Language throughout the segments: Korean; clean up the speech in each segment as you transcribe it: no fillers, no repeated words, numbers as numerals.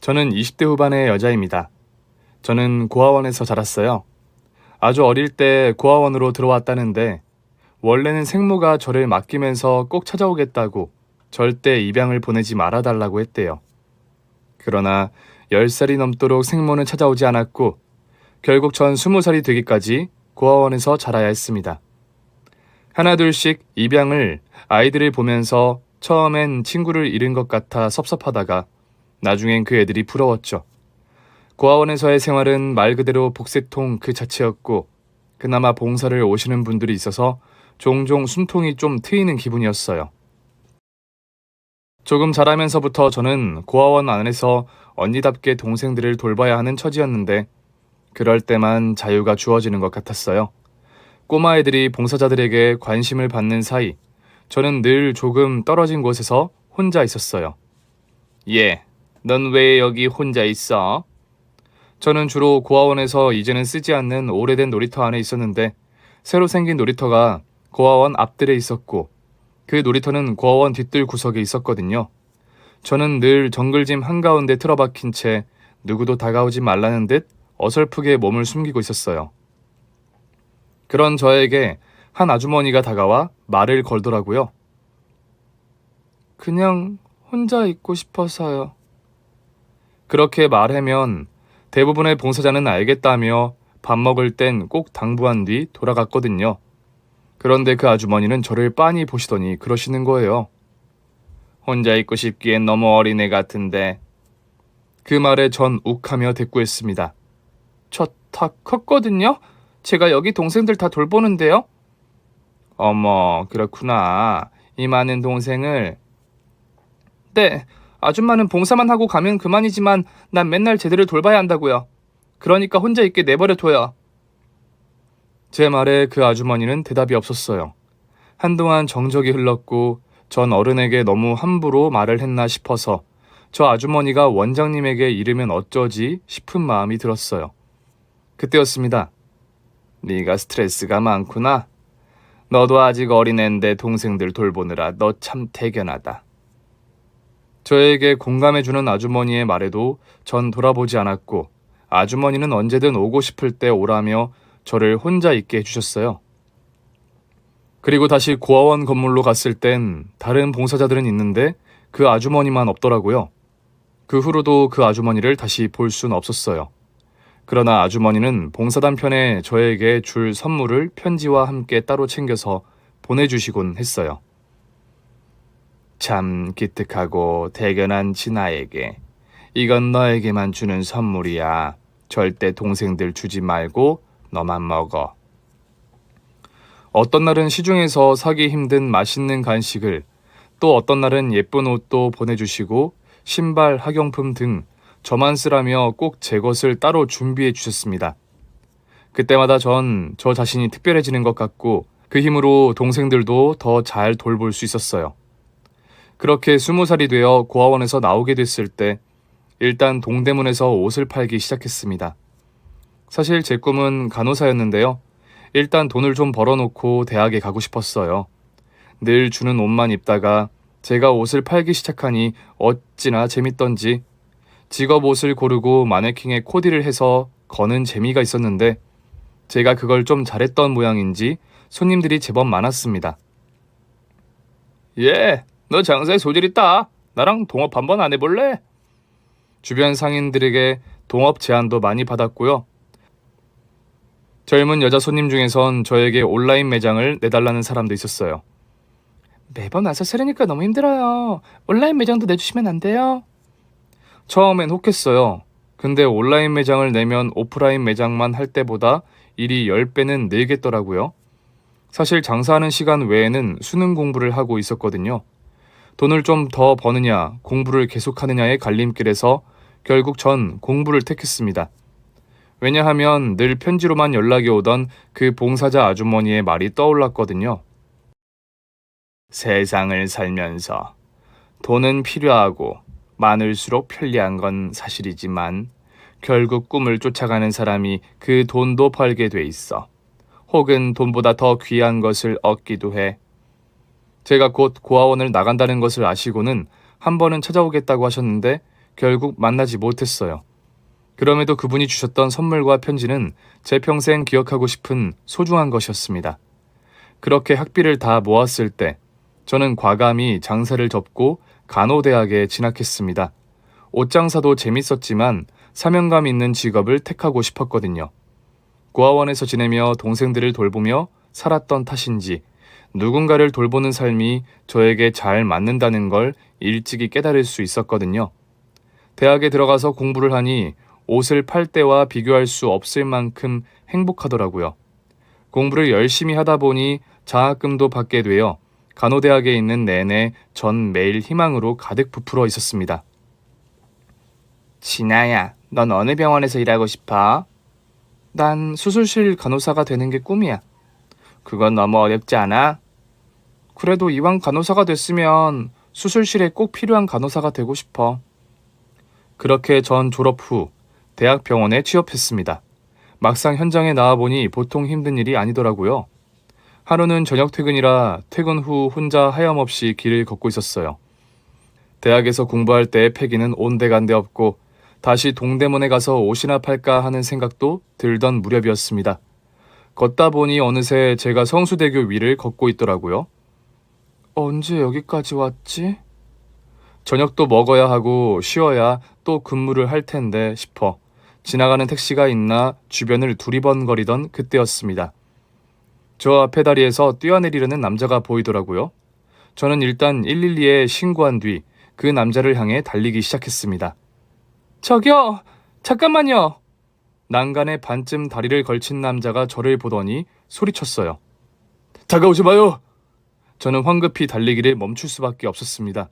저는 20대 후반의 여자입니다. 저는 고아원에서 자랐어요. 아주 어릴 때 고아원으로 들어왔다는데 원래는 생모가 저를 맡기면서 꼭 찾아오겠다고 절대 입양을 보내지 말아달라고 했대요. 그러나 10살이 넘도록 생모는 찾아오지 않았고 결국 전 20살이 되기까지 고아원에서 자라야 했습니다. 하나둘씩 입양을 아이들을 보면서 처음엔 친구를 잃은 것 같아 섭섭하다가 나중엔 그 애들이 부러웠죠. 고아원에서의 생활은 말 그대로 복새통 그 자체였고 그나마 봉사를 오시는 분들이 있어서 종종 숨통이 좀 트이는 기분이었어요. 조금 자라면서부터 저는 고아원 안에서 언니답게 동생들을 돌봐야 하는 처지였는데 그럴 때만 자유가 주어지는 것 같았어요. 꼬마애들이 봉사자들에게 관심을 받는 사이 저는 늘 조금 떨어진 곳에서 혼자 있었어요. 예, 넌 왜 여기 혼자 있어? 저는 주로 고아원에서 이제는 쓰지 않는 오래된 놀이터 안에 있었는데 새로 생긴 놀이터가 고아원 앞뜰에 있었고 그 놀이터는 고아원 뒷뜰 구석에 있었거든요. 저는 늘 정글짐 한가운데 틀어박힌 채 누구도 다가오지 말라는 듯 어설프게 몸을 숨기고 있었어요. 그런 저에게 한 아주머니가 다가와 말을 걸더라고요. 그냥 혼자 있고 싶어서요. 그렇게 말하면 대부분의 봉사자는 알겠다며 밥 먹을 땐 꼭 당부한 뒤 돌아갔거든요. 그런데 그 아주머니는 저를 빤히 보시더니 그러시는 거예요. 혼자 있고 싶기엔 너무 어린애 같은데. 그 말에 전 욱하며 대꾸했습니다. 저 다 컸거든요? 제가 여기 동생들 다 돌보는데요? 어머, 그렇구나. 이 많은 동생을. 네, 아줌마는 봉사만 하고 가면 그만이지만 난 맨날 쟤들을 돌봐야 한다고요. 그러니까 혼자 있게 내버려둬요. 제 말에 그 아주머니는 대답이 없었어요. 한동안 정적이 흘렀고 전 어른에게 너무 함부로 말을 했나 싶어서 저 아주머니가 원장님에게 이르면 어쩌지 싶은 마음이 들었어요. 그때였습니다. 네가 스트레스가 많구나. 너도 아직 어린애인데 동생들 돌보느라 너 참 대견하다. 저에게 공감해주는 아주머니의 말에도 전 돌아보지 않았고 아주머니는 언제든 오고 싶을 때 오라며 저를 혼자 있게 해주셨어요. 그리고 다시 고아원 건물로 갔을 땐 다른 봉사자들은 있는데 그 아주머니만 없더라고요. 그 후로도 그 아주머니를 다시 볼 수는 없었어요. 그러나 아주머니는 봉사단 편에 저에게 줄 선물을 편지와 함께 따로 챙겨서 보내주시곤 했어요. 참 기특하고 대견한 진아에게 이건 너에게만 주는 선물이야. 절대 동생들 주지 말고 너만 먹어. 어떤 날은 시중에서 사기 힘든 맛있는 간식을, 또 어떤 날은 예쁜 옷도 보내주시고 신발, 학용품 등 저만 쓰라며 꼭 제 것을 따로 준비해 주셨습니다. 그때마다 전 저 자신이 특별해지는 것 같고 그 힘으로 동생들도 더 잘 돌볼 수 있었어요. 그렇게 20살이 되어 고아원에서 나오게 됐을 때 일단 동대문에서 옷을 팔기 시작했습니다. 사실 제 꿈은 간호사였는데요. 일단 돈을 좀 벌어놓고 대학에 가고 싶었어요. 늘 주는 옷만 입다가 제가 옷을 팔기 시작하니 어찌나 재밌던지 직업 옷을 고르고 마네킹에 코디를 해서 거는 재미가 있었는데 제가 그걸 좀 잘했던 모양인지 손님들이 제법 많았습니다. 예, 너 장사에 소질 있다. 나랑 동업 한번 안 해볼래? 주변 상인들에게 동업 제안도 많이 받았고요. 젊은 여자 손님 중에선 저에게 온라인 매장을 내달라는 사람도 있었어요. 매번 와서 쓰려니까 너무 힘들어요. 온라인 매장도 내주시면 안 돼요? 처음엔 혹했어요. 근데 온라인 매장을 내면 오프라인 매장만 할 때보다 일이 10배는 늘겠더라고요. 사실 장사하는 시간 외에는 수능 공부를 하고 있었거든요. 돈을 좀 더 버느냐, 공부를 계속하느냐의 갈림길에서 결국 전 공부를 택했습니다. 왜냐하면 늘 편지로만 연락이 오던 그 봉사자 아주머니의 말이 떠올랐거든요. 세상을 살면서 돈은 필요하고 많을수록 편리한 건 사실이지만 결국 꿈을 쫓아가는 사람이 그 돈도 벌게 돼 있어. 혹은 돈보다 더 귀한 것을 얻기도 해. 제가 곧 고아원을 나간다는 것을 아시고는 한 번은 찾아오겠다고 하셨는데 결국 만나지 못했어요. 그럼에도 그분이 주셨던 선물과 편지는 제 평생 기억하고 싶은 소중한 것이었습니다. 그렇게 학비를 다 모았을 때 저는 과감히 장사를 접고 간호대학에 진학했습니다. 옷장사도 재밌었지만 사명감 있는 직업을 택하고 싶었거든요. 고아원에서 지내며 동생들을 돌보며 살았던 탓인지 누군가를 돌보는 삶이 저에게 잘 맞는다는 걸 일찍이 깨달을 수 있었거든요. 대학에 들어가서 공부를 하니 옷을 팔 때와 비교할 수 없을 만큼 행복하더라고요. 공부를 열심히 하다 보니 장학금도 받게 되어 간호대학에 있는 내내 전 매일 희망으로 가득 부풀어 있었습니다. 진아야, 넌 어느 병원에서 일하고 싶어? 난 수술실 간호사가 되는 게 꿈이야. 그건 너무 어렵지 않아? 그래도 이왕 간호사가 됐으면 수술실에 꼭 필요한 간호사가 되고 싶어. 그렇게 전 졸업 후 대학 병원에 취업했습니다. 막상 현장에 나와보니 보통 힘든 일이 아니더라고요. 하루는 저녁 퇴근이라 퇴근 후 혼자 하염없이 길을 걷고 있었어요. 대학에서 공부할 때의 패기는 온데간데 없고 다시 동대문에 가서 옷이나 팔까 하는 생각도 들던 무렵이었습니다. 걷다 보니 어느새 제가 성수대교 위를 걷고 있더라고요. 언제 여기까지 왔지? 저녁도 먹어야 하고 쉬어야 또 근무를 할 텐데 싶어 지나가는 택시가 있나 주변을 두리번거리던 그때였습니다. 저 앞에 다리에서 뛰어내리려는 남자가 보이더라고요. 저는 일단 112에 신고한 뒤 그 남자를 향해 달리기 시작했습니다. 저기요! 잠깐만요! 난간에 반쯤 다리를 걸친 남자가 저를 보더니 소리쳤어요. 다가오지 마요! 저는 황급히 달리기를 멈출 수밖에 없었습니다.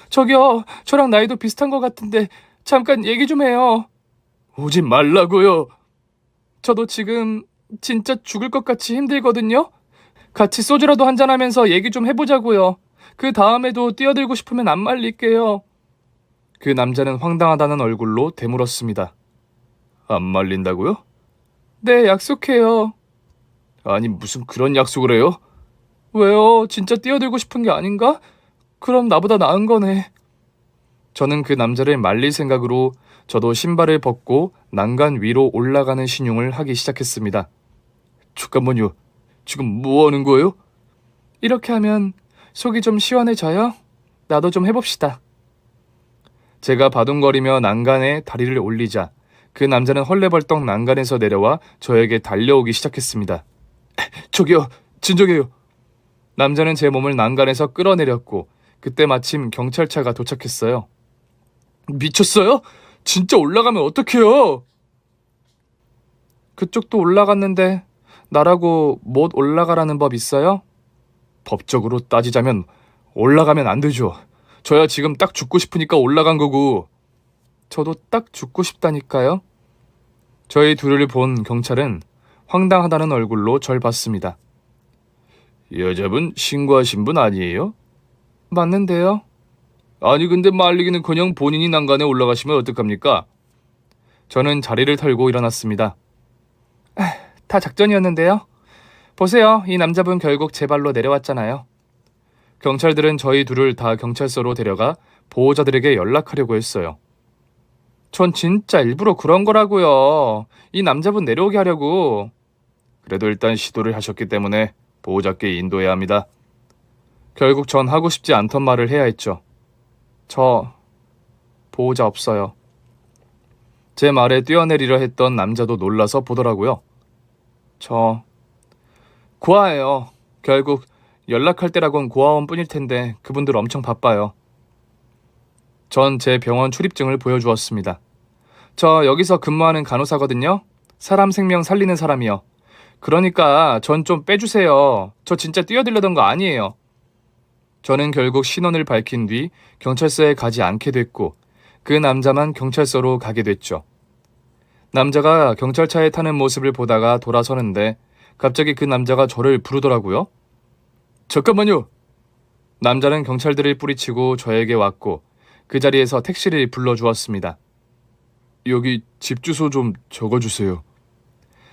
저기요! 저랑 나이도 비슷한 것 같은데 잠깐 얘기 좀 해요. 오지 말라고요! 저도 지금 진짜 죽을 것 같이 힘들거든요? 같이 소주라도 한잔하면서 얘기 좀 해보자고요. 그 다음에도 뛰어들고 싶으면 안 말릴게요. 그 남자는 황당하다는 얼굴로 되물었습니다. 안 말린다고요? 네, 약속해요. 아니, 무슨 그런 약속을 해요? 왜요? 진짜 뛰어들고 싶은 게 아닌가? 그럼 나보다 나은 거네. 저는 그 남자를 말릴 생각으로 저도 신발을 벗고 난간 위로 올라가는 신용을 하기 시작했습니다. 잠깐만요. 지금 뭐 하는 거예요? 이렇게 하면 속이 좀 시원해져요? 나도 좀 해봅시다. 제가 바둥거리며 난간에 다리를 올리자 그 남자는 헐레벌떡 난간에서 내려와 저에게 달려오기 시작했습니다. 저기요, 진정해요. 남자는 제 몸을 난간에서 끌어내렸고 그때 마침 경찰차가 도착했어요. 미쳤어요? 진짜 올라가면 어떡해요? 그쪽도 올라갔는데 나라고 못 올라가라는 법 있어요? 법적으로 따지자면 올라가면 안 되죠. 저야 지금 딱 죽고 싶으니까 올라간 거고. 저도 딱 죽고 싶다니까요. 저희 둘을 본 경찰은 황당하다는 얼굴로 절 봤습니다. 여자분 신고하신 분 아니에요? 맞는데요. 아니 근데 말리기는커녕 본인이 난간에 올라가시면 어떡합니까? 저는 자리를 털고 일어났습니다. 다 작전이었는데요. 보세요. 이 남자분 결국 제 발로 내려왔잖아요. 경찰들은 저희 둘을 다 경찰서로 데려가 보호자들에게 연락하려고 했어요. 전 진짜 일부러 그런 거라고요. 이 남자분 내려오게 하려고. 그래도 일단 시도를 하셨기 때문에 보호자께 인도해야 합니다. 결국 전 하고 싶지 않던 말을 해야 했죠. 저 보호자 없어요. 제 말에 뛰어내리려 했던 남자도 놀라서 보더라고요. 저 고아예요. 결국 연락할 때라곤 고아원 뿐일 텐데 그분들 엄청 바빠요. 전 제 병원 출입증을 보여주었습니다. 저 여기서 근무하는 간호사거든요. 사람 생명 살리는 사람이요. 그러니까 전 좀 빼주세요. 저 진짜 뛰어들려던 거 아니에요. 저는 결국 신원을 밝힌 뒤 경찰서에 가지 않게 됐고 그 남자만 경찰서로 가게 됐죠. 남자가 경찰차에 타는 모습을 보다가 돌아서는데 갑자기 그 남자가 저를 부르더라고요. 잠깐만요. 남자는 경찰들을 뿌리치고 저에게 왔고 그 자리에서 택시를 불러주었습니다. 여기 집 주소 좀 적어주세요.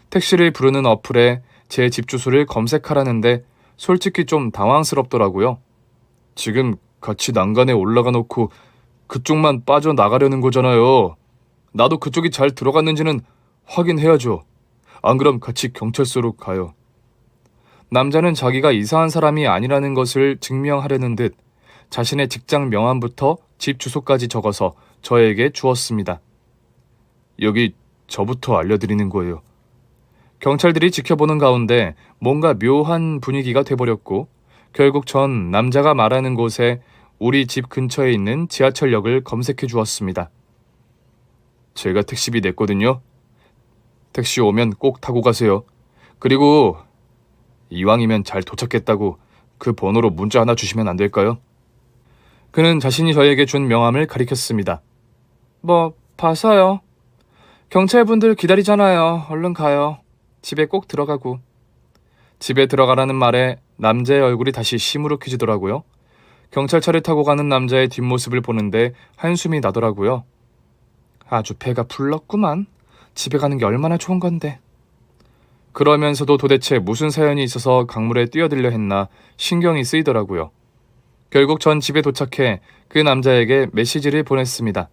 택시를 부르는 어플에 제 집 주소를 검색하라는데 솔직히 좀 당황스럽더라고요. 지금 같이 난간에 올라가 놓고 그쪽만 빠져나가려는 거잖아요. 나도 그쪽이 잘 들어갔는지는 확인해야죠. 안 그럼 같이 경찰서로 가요. 남자는 자기가 이상한 사람이 아니라는 것을 증명하려는 듯 자신의 직장 명함부터 집 주소까지 적어서 저에게 주었습니다. 여기 저부터 알려드리는 거예요. 경찰들이 지켜보는 가운데 뭔가 묘한 분위기가 돼버렸고 결국 전 남자가 말하는 곳에 우리 집 근처에 있는 지하철역을 검색해 주었습니다. 제가 택시비 냈거든요. 택시 오면 꼭 타고 가세요. 그리고 이왕이면 잘 도착했다고 그 번호로 문자 하나 주시면 안 될까요? 그는 자신이 저에게 준 명함을 가리켰습니다. 뭐 봐서요. 경찰분들 기다리잖아요. 얼른 가요. 집에 꼭 들어가고. 집에 들어가라는 말에 남자의 얼굴이 다시 시무룩해지더라고요. 경찰차를 타고 가는 남자의 뒷모습을 보는데 한숨이 나더라고요. 아주 배가 불렀구만. 집에 가는 게 얼마나 좋은 건데. 그러면서도 도대체 무슨 사연이 있어서 강물에 뛰어들려 했나 신경이 쓰이더라고요. 결국 전 집에 도착해 그 남자에게 메시지를 보냈습니다.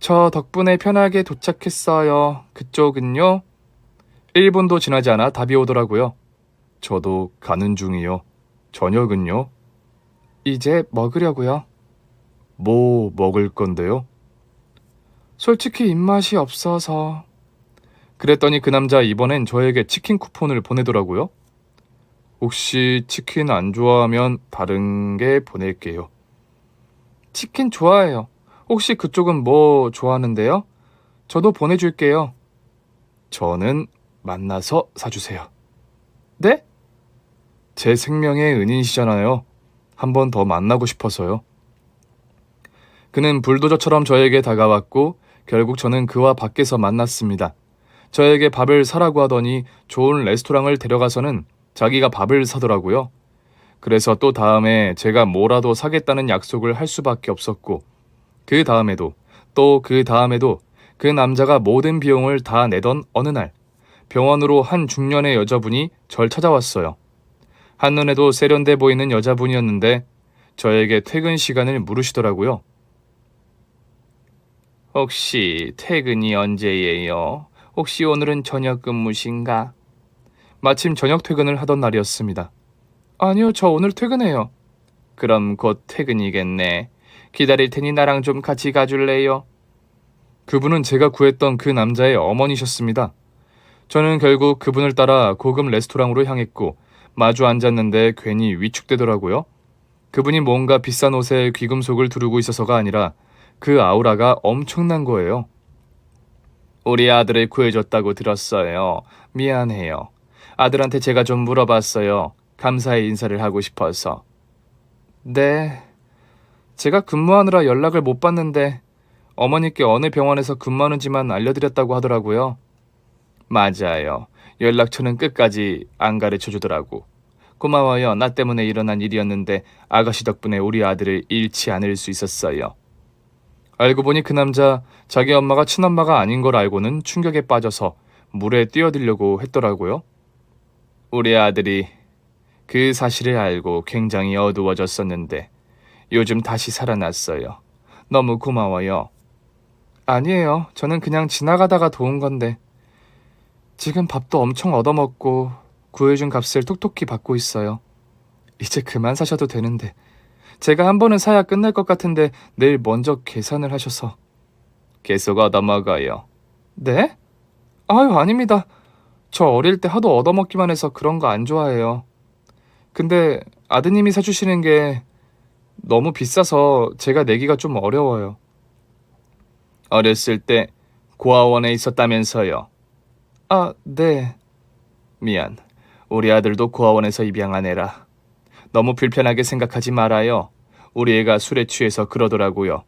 저 덕분에 편하게 도착했어요. 그쪽은요? 1분도 지나지 않아 답이 오더라고요. 저도 가는 중이요. 저녁은요? 이제 먹으려고요. 뭐 먹을 건데요? 솔직히 입맛이 없어서. 그랬더니 그 남자 이번엔 저에게 치킨 쿠폰을 보내더라고요. 혹시 치킨 안 좋아하면 다른 게 보낼게요. 치킨 좋아해요. 혹시 그쪽은 뭐 좋아하는데요? 저도 보내줄게요. 저는 만나서 사주세요. 네? 제 생명의 은인이시잖아요. 한 번 더 만나고 싶어서요. 그는 불도저처럼 저에게 다가왔고 결국 저는 그와 밖에서 만났습니다. 저에게 밥을 사라고 하더니 좋은 레스토랑을 데려가서는 자기가 밥을 사더라고요. 그래서 또 다음에 제가 뭐라도 사겠다는 약속을 할 수밖에 없었고 그 다음에도 또 그 다음에도 그 남자가 모든 비용을 다 내던 어느 날 병원으로 한 중년의 여자분이 절 찾아왔어요. 한눈에도 세련돼 보이는 여자분이었는데 저에게 퇴근 시간을 물으시더라고요. 혹시 퇴근이 언제예요? 혹시 오늘은 저녁 근무신가? 마침 저녁 퇴근을 하던 날이었습니다. 아니요, 저 오늘 퇴근해요. 그럼 곧 퇴근이겠네. 기다릴 테니 나랑 좀 같이 가줄래요? 그분은 제가 구했던 그 남자의 어머니셨습니다. 저는 결국 그분을 따라 고급 레스토랑으로 향했고 마주 앉았는데 괜히 위축되더라고요. 그분이 뭔가 비싼 옷에 귀금속을 두르고 있어서가 아니라 그 아우라가 엄청난 거예요. 우리 아들을 구해줬다고 들었어요. 미안해요. 아들한테 제가 좀 물어봤어요. 감사의 인사를 하고 싶어서. 네. 제가 근무하느라 연락을 못 받는데 어머니께 어느 병원에서 근무하는지만 알려드렸다고 하더라고요. 맞아요. 연락처는 끝까지 안 가르쳐주더라고. 고마워요. 나 때문에 일어난 일이었는데 아가씨 덕분에 우리 아들을 잃지 않을 수 있었어요. 알고 보니 그 남자 자기 엄마가 친엄마가 아닌 걸 알고는 충격에 빠져서 물에 뛰어들려고 했더라고요. 우리 아들이 그 사실을 알고 굉장히 어두워졌었는데 요즘 다시 살아났어요. 너무 고마워요. 아니에요. 저는 그냥 지나가다가 도운 건데. 지금 밥도 엄청 얻어먹고 구해준 값을 톡톡히 받고 있어요. 이제 그만 사셔도 되는데. 제가 한 번은 사야 끝날 것 같은데 내일 먼저 계산을 하셔서. 계속 얻어먹어요. 네? 아유, 아닙니다. 저 어릴 때 하도 얻어먹기만 해서 그런 거 안 좋아해요. 근데 아드님이 사주시는 게 너무 비싸서 제가 내기가 좀 어려워요. 어렸을 때 고아원에 있었다면서요. 아, 네. 미안. 우리 아들도 고아원에서 입양한 애라. 너무 불편하게 생각하지 말아요. 우리 애가 술에 취해서 그러더라고요.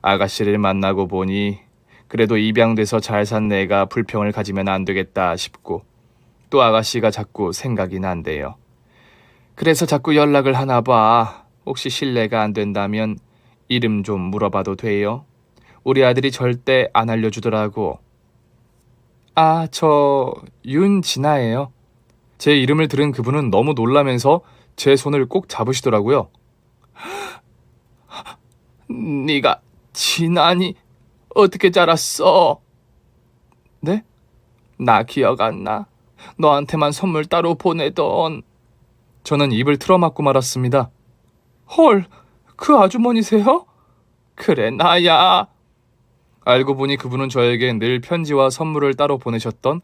아가씨를 만나고 보니 그래도 입양돼서 잘 산 애가 불평을 가지면 안 되겠다 싶고 또 아가씨가 자꾸 생각이 난대요. 그래서 자꾸 연락을 하나 봐. 혹시 실례가 안 된다면 이름 좀 물어봐도 돼요? 우리 아들이 절대 안 알려주더라고. 아, 저 윤진아예요. 제 이름을 들은 그분은 너무 놀라면서 제 손을 꼭 잡으시더라고요. 네가 진아니? 어떻게 자랐어? 네? 나 기억 안 나. 너한테만 선물 따로 보내던. 저는 입을 틀어막고 말았습니다. 헐, 그 아주머니세요? 그래, 나야. 알고 보니 그분은 저에게 늘 편지와 선물을 따로 보내셨던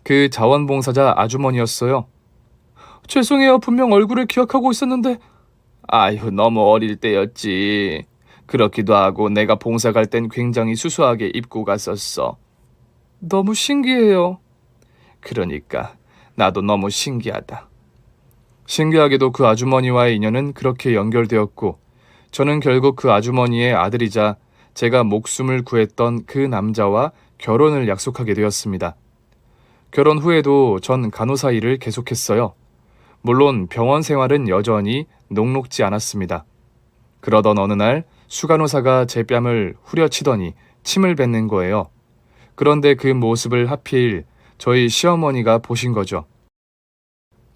그 자원봉사자 아주머니였어요. 죄송해요. 분명 얼굴을 기억하고 있었는데. 아휴, 너무 어릴 때였지. 그렇기도 하고 내가 봉사 갈 땐 굉장히 수수하게 입고 갔었어. 너무 신기해요. 그러니까 나도 너무 신기하다. 신기하게도 그 아주머니와의 인연은 그렇게 연결되었고 저는 결국 그 아주머니의 아들이자 제가 목숨을 구했던 그 남자와 결혼을 약속하게 되었습니다. 결혼 후에도 전 간호사 일을 계속했어요. 물론 병원 생활은 여전히 녹록지 않았습니다. 그러던 어느 날 수간호사가 제 뺨을 후려치더니 침을 뱉는 거예요. 그런데 그 모습을 하필 저희 시어머니가 보신 거죠.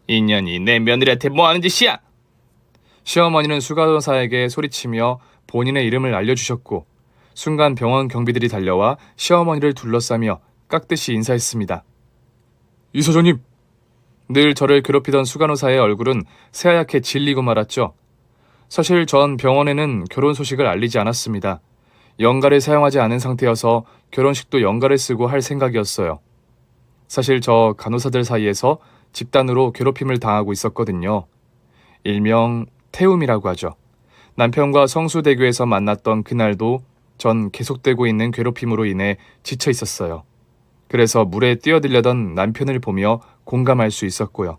인연이 내 며느리한테 뭐하는 짓이야? 시어머니는 수간호사에게 소리치며 본인의 이름을 알려주셨고 순간 병원 경비들이 달려와 시어머니를 둘러싸며 깍듯이 인사했습니다. 이 사장님! 늘 저를 괴롭히던 수간호사의 얼굴은 새하얗게 질리고 말았죠. 사실 전 병원에는 결혼 소식을 알리지 않았습니다. 연가를 사용하지 않은 상태여서 결혼식도 연가를 쓰고 할 생각이었어요. 사실 저 간호사들 사이에서 집단으로 괴롭힘을 당하고 있었거든요. 일명 태움이라고 하죠. 남편과 성수대교에서 만났던 그날도 전 계속되고 있는 괴롭힘으로 인해 지쳐 있었어요. 그래서 물에 뛰어들려던 남편을 보며 공감할 수 있었고요.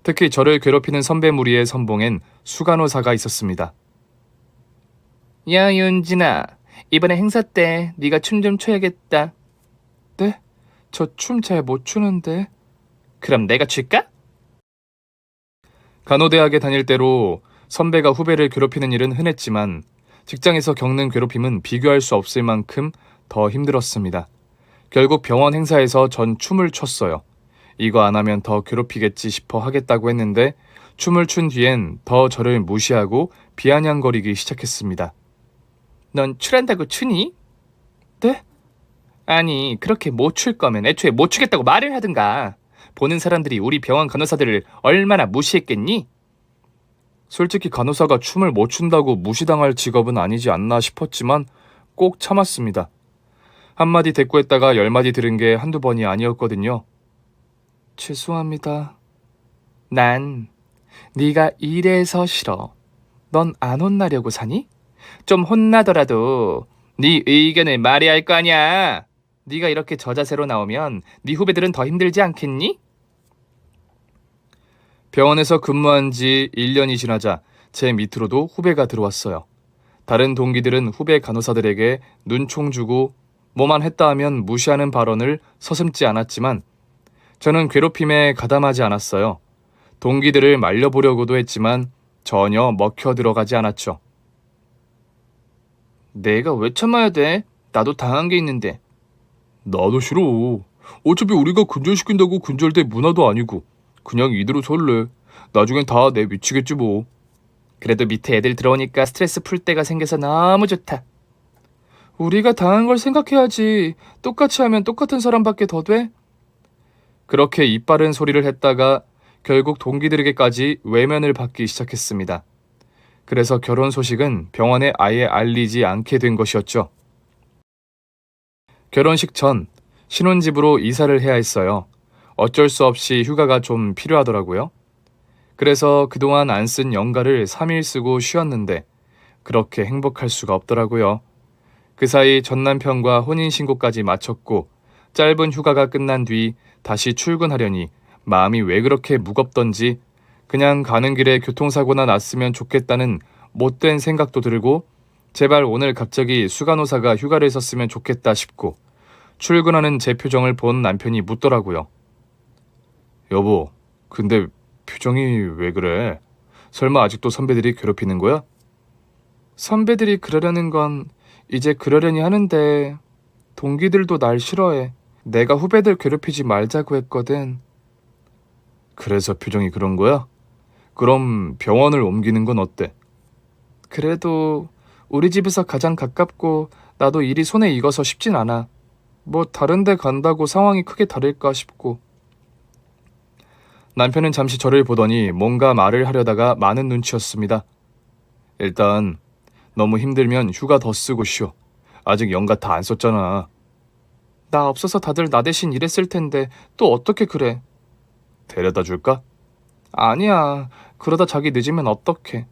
특히 저를 괴롭히는 선배 무리의 선봉엔 수간호사가 있었습니다. 야, 윤진아. 이번에 행사 때 네가 춤 좀 춰야겠다. 네? 저 춤 잘 못 추는데. 그럼 내가 출까? 간호대학에 다닐 때로 선배가 후배를 괴롭히는 일은 흔했지만 직장에서 겪는 괴롭힘은 비교할 수 없을 만큼 더 힘들었습니다. 결국 병원 행사에서 전 춤을 췄어요. 이거 안 하면 더 괴롭히겠지 싶어 하겠다고 했는데 춤을 춘 뒤엔 더 저를 무시하고 비아냥거리기 시작했습니다. 넌 출한다고 추니? 네? 아니, 그렇게 못 출 거면 애초에 못 추겠다고 말을 하든가. 보는 사람들이 우리 병원 간호사들을 얼마나 무시했겠니? 솔직히 간호사가 춤을 못 춘다고 무시당할 직업은 아니지 않나 싶었지만 꼭 참았습니다. 한마디 대꾸했다가 10마디 들은 게 한두 번이 아니었거든요. 죄송합니다. 난 네가 이래서 싫어. 넌 안 혼나려고 사니? 좀 혼나더라도 네 의견을 말해야 할 거 아니야. 네가 이렇게 저자세로 나오면 네 후배들은 더 힘들지 않겠니? 병원에서 근무한 지 1년이 지나자 제 밑으로도 후배가 들어왔어요. 다른 동기들은 후배 간호사들에게 눈총 주고 뭐만 했다 하면 무시하는 발언을 서슴지 않았지만 저는 괴롭힘에 가담하지 않았어요. 동기들을 말려보려고도 했지만 전혀 먹혀 들어가지 않았죠. 내가 왜 참아야 돼? 나도 당한 게 있는데. 나도 싫어. 어차피 우리가 근절시킨다고 근절될 문화도 아니고 그냥 이대로 설래. 나중엔 다 내 미치겠지 뭐. 그래도 밑에 애들 들어오니까 스트레스 풀 때가 생겨서 너무 좋다. 우리가 당한 걸 생각해야지. 똑같이 하면 똑같은 사람밖에 더 돼? 그렇게 이빠른 소리를 했다가 결국 동기들에게까지 외면을 받기 시작했습니다. 그래서 결혼 소식은 병원에 아예 알리지 않게 된 것이었죠. 결혼식 전 신혼집으로 이사를 해야 했어요. 어쩔 수 없이 휴가가 좀 필요하더라고요. 그래서 그동안 안 쓴 연가를 3일 쓰고 쉬었는데 그렇게 행복할 수가 없더라고요. 그 사이 전 남편과 혼인신고까지 마쳤고 짧은 휴가가 끝난 뒤 다시 출근하려니 마음이 왜 그렇게 무겁던지 그냥 가는 길에 교통사고나 났으면 좋겠다는 못된 생각도 들고 제발 오늘 갑자기 수간호사가 휴가를 썼으면 좋겠다 싶고 출근하는 제 표정을 본 남편이 묻더라고요. 여보, 근데 표정이 왜 그래? 설마 아직도 선배들이 괴롭히는 거야? 선배들이 그러려는 건 이제 그러려니 하는데 동기들도 날 싫어해. 내가 후배들 괴롭히지 말자고 했거든. 그래서 표정이 그런 거야? 그럼 병원을 옮기는 건 어때? 그래도 우리 집에서 가장 가깝고 나도 일이 손에 익어서 쉽진 않아. 뭐 다른 데 간다고 상황이 크게 다를까 싶고. 남편은 잠시 저를 보더니 뭔가 말을 하려다가 많은 눈치였습니다. 일단 너무 힘들면 휴가 더 쓰고 쉬어. 아직 연가 다 안 썼잖아. 나 없어서 다들 나 대신 일했을 텐데 또 어떻게 그래? 데려다 줄까? 아니야. 그러다 자기 늦으면 어떡해.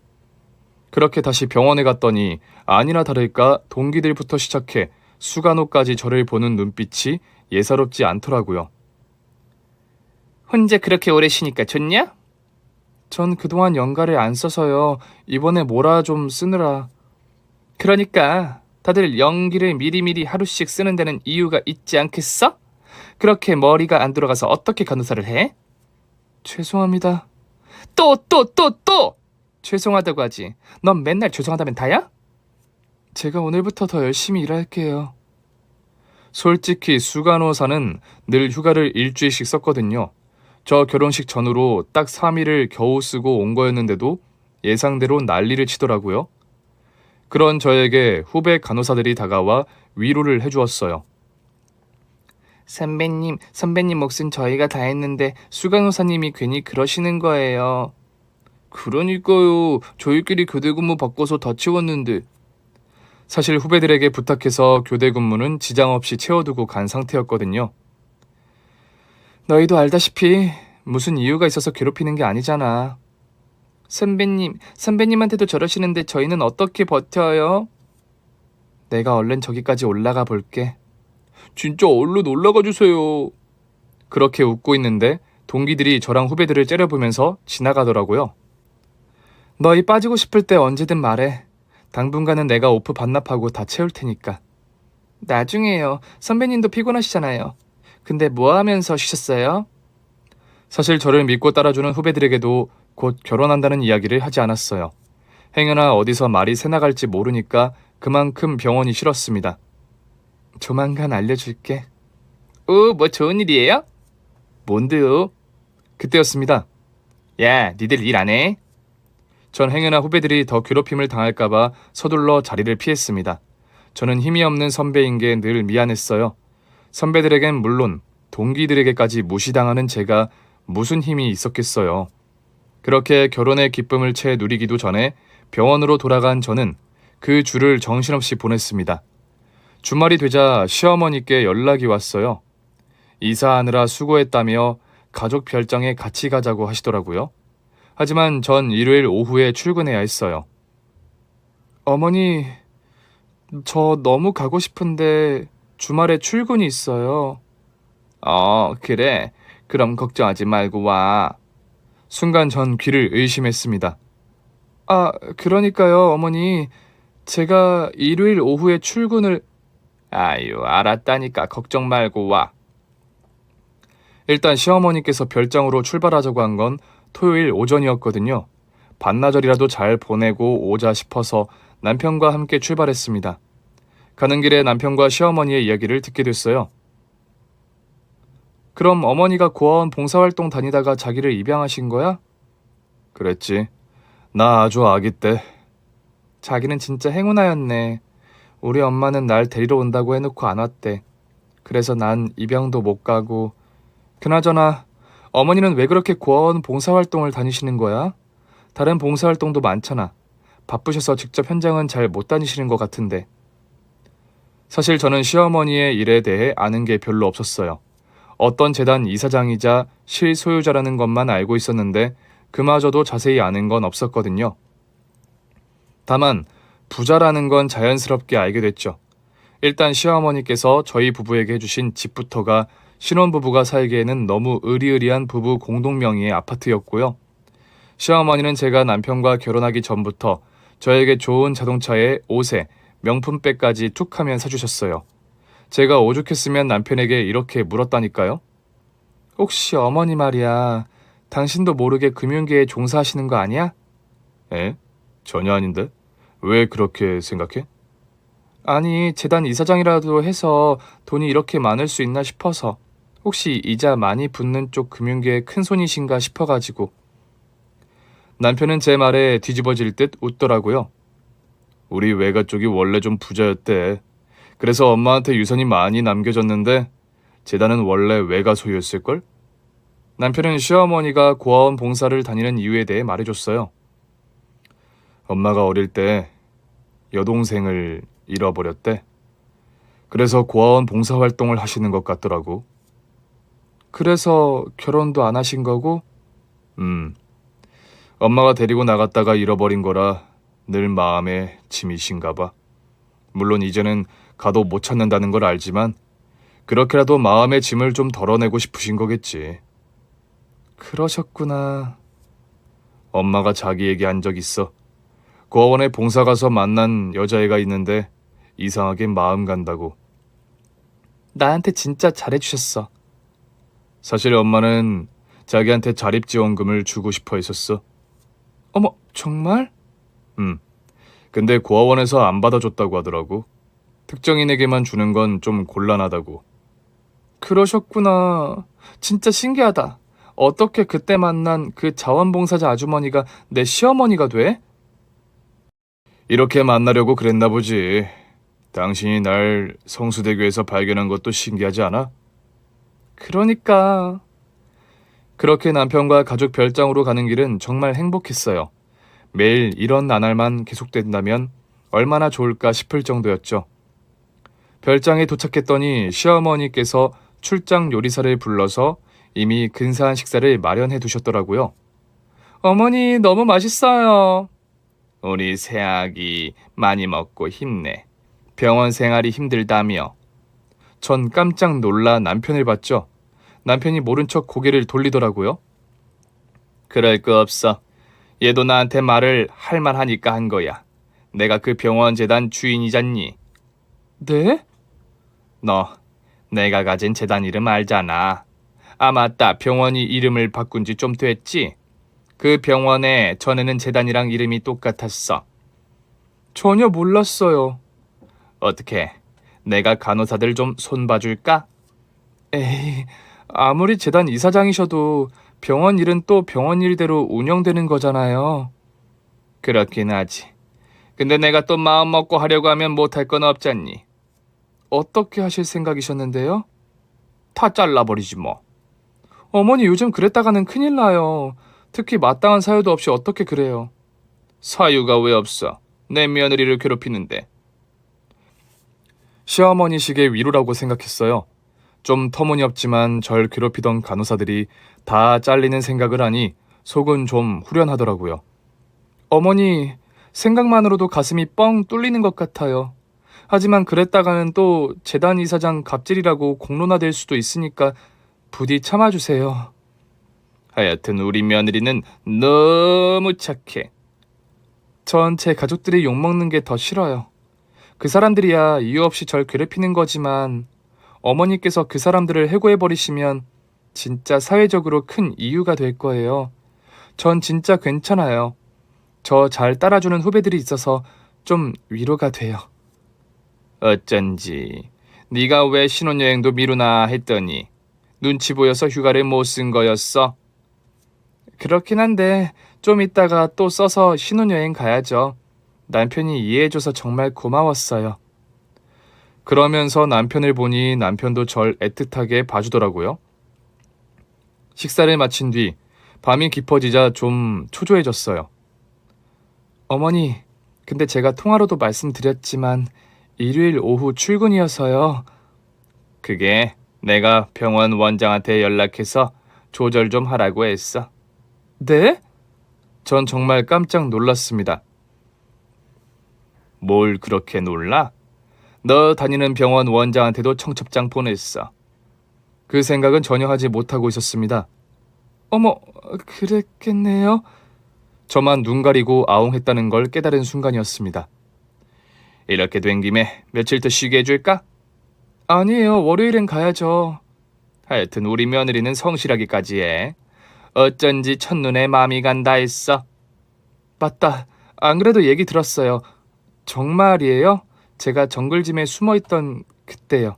그렇게 다시 병원에 갔더니 아니나 다를까 동기들부터 시작해 수간호까지 저를 보는 눈빛이 예사롭지 않더라고요. 혼자 그렇게 오래 쉬니까 좋냐? 전 그동안 연가를 안 써서요. 이번에 뭐라 좀 쓰느라. 그러니까 다들 연기를 미리미리 하루씩 쓰는 데는 이유가 있지 않겠어? 그렇게 머리가 안 들어가서 어떻게 간호사를 해? 죄송합니다. 또! 죄송하다고 하지. 넌 맨날 죄송하다면 다야? 제가 오늘부터 더 열심히 일할게요. 솔직히 수간호사는 늘 휴가를 일주일씩 썼거든요. 저 결혼식 전후로 딱 3일을 겨우 쓰고 온 거였는데도 예상대로 난리를 치더라고요. 그런 저에게 후배 간호사들이 다가와 위로를 해주었어요. 선배님 몫은 저희가 다 했는데 수간호사님이 괜히 그러시는 거예요. 그러니까요. 저희끼리 교대 근무 바꿔서 다 채웠는데. 사실 후배들에게 부탁해서 교대 근무는 지장 없이 채워두고 간 상태였거든요. 너희도 알다시피 무슨 이유가 있어서 괴롭히는 게 아니잖아. 선배님한테도 저러시는데 저희는 어떻게 버텨요? 내가 얼른 저기까지 올라가 볼게. 진짜 얼른 올라가 주세요. 그렇게 웃고 있는데 동기들이 저랑 후배들을 째려보면서 지나가더라고요. 너희 빠지고 싶을 때 언제든 말해. 당분간은 내가 오프 반납하고 다 채울 테니까. 나중에요. 선배님도 피곤하시잖아요. 근데 뭐 하면서 쉬셨어요? 사실 저를 믿고 따라주는 후배들에게도 곧 결혼한다는 이야기를 하지 않았어요. 행여나 어디서 말이 새나갈지 모르니까 그만큼 병원이 싫었습니다. 조만간 알려줄게. 뭐 좋은 일이에요? 뭔데요? 그때였습니다. 야, 니들 일 안 해? 전 행여나 후배들이 더 괴롭힘을 당할까봐 서둘러 자리를 피했습니다. 저는 힘이 없는 선배인 게 늘 미안했어요. 선배들에겐 물론 동기들에게까지 무시당하는 제가 무슨 힘이 있었겠어요. 그렇게 결혼의 기쁨을 채 누리기도 전에 병원으로 돌아간 저는 그 주를 정신없이 보냈습니다. 주말이 되자 시어머니께 연락이 왔어요. 이사하느라 수고했다며 가족 별장에 같이 가자고 하시더라고요. 하지만 전 일요일 오후에 출근해야 했어요. 어머니, 저 너무 가고 싶은데 주말에 출근이 있어요. 그래. 그럼 걱정하지 말고 와. 순간 전 귀를 의심했습니다. 그러니까요, 어머니. 제가 일요일 오후에 출근을... 아유, 알았다니까 걱정 말고 와. 일단 시어머니께서 별장으로 출발하자고 한 건 토요일 오전이었거든요. 반나절이라도 잘 보내고 오자 싶어서 남편과 함께 출발했습니다. 가는 길에 남편과 시어머니의 이야기를 듣게 됐어요. 그럼 어머니가 고아원 봉사활동 다니다가 자기를 입양하신 거야? 그랬지. 나 아주 아기 때. 자기는 진짜 행운아였네. 우리 엄마는 날 데리러 온다고 해놓고 안 왔대. 그래서 난 입양도 못 가고. 그나저나 어머니는 왜 그렇게 고아원 봉사활동을 다니시는 거야? 다른 봉사활동도 많잖아. 바쁘셔서 직접 현장은 잘 못 다니시는 것 같은데. 사실 저는 시어머니의 일에 대해 아는 게 별로 없었어요. 어떤 재단 이사장이자 실소유자라는 것만 알고 있었는데 그마저도 자세히 아는 건 없었거든요. 다만 부자라는 건 자연스럽게 알게 됐죠. 일단 시어머니께서 저희 부부에게 해주신 집부터가 신혼부부가 살기에는 너무 으리으리한 부부 공동명의의 아파트였고요. 시어머니는 제가 남편과 결혼하기 전부터 저에게 좋은 자동차에 옷에 명품백까지 툭하면 사주셨어요. 제가 오죽했으면 남편에게 이렇게 물었다니까요. 혹시 어머니 말이야, 당신도 모르게 금융계에 종사하시는 거 아니야? 에? 전혀 아닌데? 왜 그렇게 생각해? 아니, 재단 이사장이라도 해서 돈이 이렇게 많을 수 있나 싶어서. 혹시 이자 많이 붙는 쪽 금융계의 큰손이신가 싶어가지고. 남편은 제 말에 뒤집어질 듯 웃더라고요. 우리 외가 쪽이 원래 좀 부자였대. 그래서 엄마한테 유산이 많이 남겨졌는데 재단은 원래 외가 소유였을걸? 남편은 시어머니가 고아원 봉사를 다니는 이유에 대해 말해줬어요. 엄마가 어릴 때 여동생을 잃어버렸대. 그래서 고아원 봉사활동을 하시는 것 같더라고. 그래서 결혼도 안 하신 거고? 엄마가 데리고 나갔다가 잃어버린 거라 늘 마음에 짐이신가 봐. 물론 이제는 가도 못 찾는다는 걸 알지만 그렇게라도 마음의 짐을 좀 덜어내고 싶으신 거겠지. 그러셨구나. 엄마가 자기 얘기한 적 있어. 고아원에 봉사 가서 만난 여자애가 있는데 이상하게 마음 간다고. 나한테 진짜 잘해주셨어. 사실 엄마는 자기한테 자립지원금을 주고 싶어 했었어. 어머, 정말? 근데 고아원에서 안 받아줬다고 하더라고. 특정인에게만 주는 건 좀 곤란하다고. 그러셨구나. 진짜 신기하다. 어떻게 그때 만난 그 자원봉사자 아주머니가 내 시어머니가 돼? 이렇게 만나려고 그랬나 보지. 당신이 날 성수대교에서 발견한 것도 신기하지 않아? 그러니까. 그렇게 남편과 가족 별장으로 가는 길은 정말 행복했어요. 매일 이런 나날만 계속된다면 얼마나 좋을까 싶을 정도였죠. 별장에 도착했더니 시어머니께서 출장 요리사를 불러서 이미 근사한 식사를 마련해 두셨더라고요. 어머니, 너무 맛있어요. 우리 새아기 많이 먹고 힘내. 병원 생활이 힘들다며. 전 깜짝 놀라 남편을 봤죠. 남편이 모른 척 고개를 돌리더라고요. 그럴 거 없어. 얘도 나한테 말을 할 만하니까 한 거야. 내가 그 병원 재단 주인이잖니. 네? 너 내가 가진 재단 이름 알잖아. 아 맞다. 병원이 이름을 바꾼 지 좀 됐지? 그 병원에 전에는 재단이랑 이름이 똑같았어. 전혀 몰랐어요. 어떻게? 내가 간호사들 좀 손봐줄까? 에이, 아무리 재단 이사장이셔도 병원 일은 또 병원 일대로 운영되는 거잖아요. 그렇긴 하지. 근데 내가 또 마음 먹고 하려고 하면 못할 건 없잖니. 어떻게 하실 생각이셨는데요? 다 잘라버리지 뭐. 어머니 요즘 그랬다가는 큰일 나요. 특히 마땅한 사유도 없이 어떻게 그래요. 사유가 왜 없어? 내 며느리를 괴롭히는데. 시어머니식의 위로라고 생각했어요. 좀 터무니없지만 절 괴롭히던 간호사들이 다 잘리는 생각을 하니 속은 좀 후련하더라고요. 어머니, 생각만으로도 가슴이 뻥 뚫리는 것 같아요. 하지만 그랬다가는 또 재단 이사장 갑질이라고 공론화될 수도 있으니까 부디 참아주세요. 하여튼 우리 며느리는 너무 착해. 전 제 가족들이 욕먹는 게 더 싫어요. 그 사람들이야 이유 없이 절 괴롭히는 거지만 어머니께서 그 사람들을 해고해버리시면 진짜 사회적으로 큰 이유가 될 거예요. 전 진짜 괜찮아요. 저 잘 따라주는 후배들이 있어서 좀 위로가 돼요. 어쩐지 네가 왜 신혼여행도 미루나 했더니 눈치 보여서 휴가를 못 쓴 거였어? 그렇긴 한데 좀 이따가 또 써서 신혼여행 가야죠. 남편이 이해해줘서 정말 고마웠어요. 그러면서 남편을 보니 남편도 절 애틋하게 봐주더라고요. 식사를 마친 뒤 밤이 깊어지자 좀 초조해졌어요. 어머니, 근데 제가 통화로도 말씀드렸지만 일요일 오후 출근이어서요. 그게 내가 병원 원장한테 연락해서 조절 좀 하라고 했어. 네? 전 정말 깜짝 놀랐습니다. 뭘 그렇게 놀라? 너 다니는 병원 원장한테도 청첩장 보냈어. 그 생각은 전혀 하지 못하고 있었습니다. 어머, 그랬겠네요. 저만 눈 가리고 아웅했다는 걸 깨달은 순간이었습니다. 이렇게 된 김에 며칠 더 쉬게 해줄까? 아니에요. 월요일엔 가야죠. 하여튼 우리 며느리는 성실하기까지 해. 어쩐지 첫눈에 마음이 간다 했어. 맞다. 안 그래도 얘기 들었어요. 정말이에요? 제가 정글짐에 숨어있던 그때요.